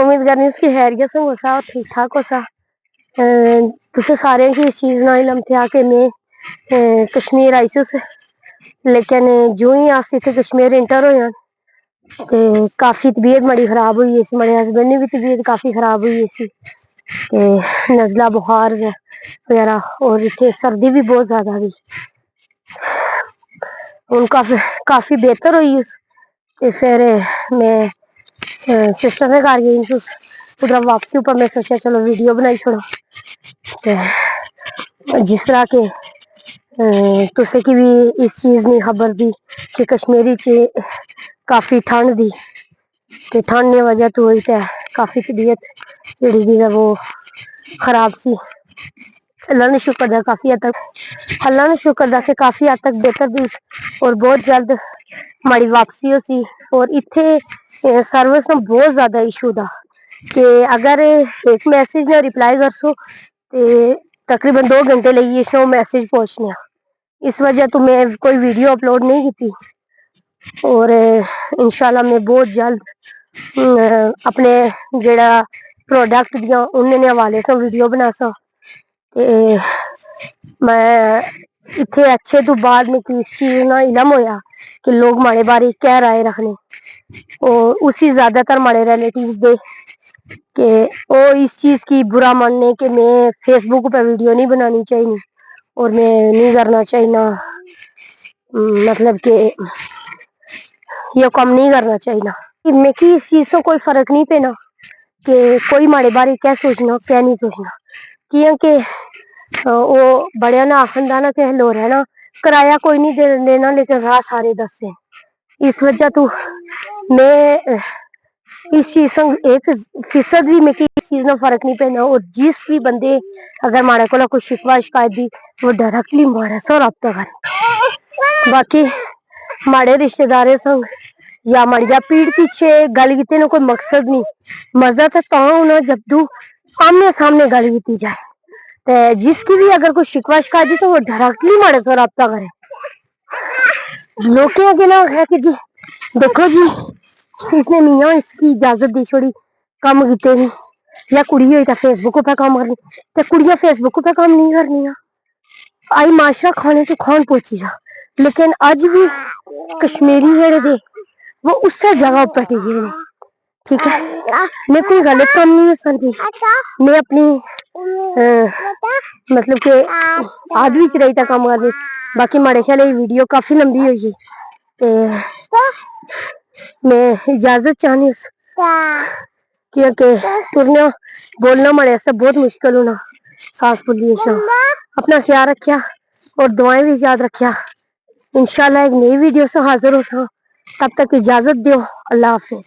उम्मीद करनी उसकी खैरियत से होसा और ठीक ठाक होसा। तुसें सारें की इस चीज़ ना इलम थे कि मैं कश्मीर आई सी, लेकिन जो ही अस इत्थे कश्मीर इंटर होए ते काफ़ी तबीयत बड़ी खराब हुई सी। मेरे हसबैंड की भी तबीयत काफ़ी खराब हुई सी ते नज़ला बुखार वगैरह, और इत्थे सर्दी भी बहुत ज़्यादा थी। हूँ काफ़ी बेहतर हुई ते फिर मैं सिस्टर के घर गई थी। उधर वापसी पर मैं सोचा चलो वीडियो बनाई छोड़ो, जिस तरह के तुसें की भी इस चीज़ की खबर दी कि कश्मीरी च काफ़ी ठंड दी, तो ठंड की वजह तो हुई तो काफ़ी तबीयत जी वो खराब सी। अल्लाह ने शुक्र दा काफ़ी हद तक अल्लाह ने शुक्र दा कि काफ़ी हद तक बेहतर दी और बहुत जल्द हमारी वापसी हो सी। और इत्थे सर्विस में बहुत ज़्यादा इशू था कि अगर एक मैसेज ने रिप्लाई करसो तो तकरीबन 2 घंटे लगी इसने मैसेज पहुँचने। इस वजह तो मैं कोई वीडियो अपलोड नहीं की और इंशाल्लाह मैं बहुत जल्द अपने जड़ा प्रोडक्ट दियाँ उन्होंने हवाले से वीडियो बना सा। मैं इतने अच्छे तो बाद में इस चीज़ ना इलम होया कि लोग हमारे बारे क्या राय रखने, और उसी ज़्यादातर हमारे रिलेटिव दे कि वो इस चीज़ की बुरा मानने कि मैं फेसबुक पर वीडियो नहीं बनानी चाहिए और मैं नहीं करना चाहिए, मतलब कि ये काम नहीं करना चाहिए। मैं कि इस चीज़ से कोई फ़र्क नहीं पेना कि कोई हमारे बारे क्या सोचना क्या नहीं सोचना, क्योंकि वो बड़े ना आखंदा ना कि लो रहना किराया कोई नहीं देना लेकिन राह सारे दसे। इस वजह तो मैं इस चीज़ से 1% भी मैं इस चीज़ में फ़र्क नहीं पैना। और जिस भी बंदे अगर हमारे को कोई शिकवा शिकायत दी वो डायरेक्टली हमारे से रब्ता करे। बाकी हमारे रिश्तेदारों संग या हमारी पीठ पीछे गल की कोई मकसद नहीं, मजा तो होना जब आमने सामने गल की जाए। तो जिसकी भी अगर कोई शिकवा शिकायत दी तो वो डायरेक्टली हमारे से रब्ता करे। लोग अगे ना है कि जी देखो जी इसने मियाँ इसकी इजाजत दी छोड़ी कम किते नहीं, या कुड़ी हुई तो फेसबुक पे काम करनी, तो कुड़ियां फेसबुक पे काम नहीं करनी। आई माशरा खाने तो खान पहुंची जा, लेकिन अज भी कश्मीरी जेड़े दे वो उस जगह पर टिके ने। ठीक है, मैं कोई गलत काम नहीं कर सकती, मैं अपनी मतलब के आदमी च रही था काम करनी। बाकी माड़े ख्याल वीडियो काफी लंबी हुई है, मैं इजाजत चाहनी उस क्योंकि तुरना बोलना माड़े ऐसा बहुत मुश्किल होना। सांस फुली अपना ख्याल रखा और दुआएं भी याद रखा। इंशाल्लाह एक नई वीडियो से हाजिर हो, तब तक इजाजत दो। अल्लाह हाफिज।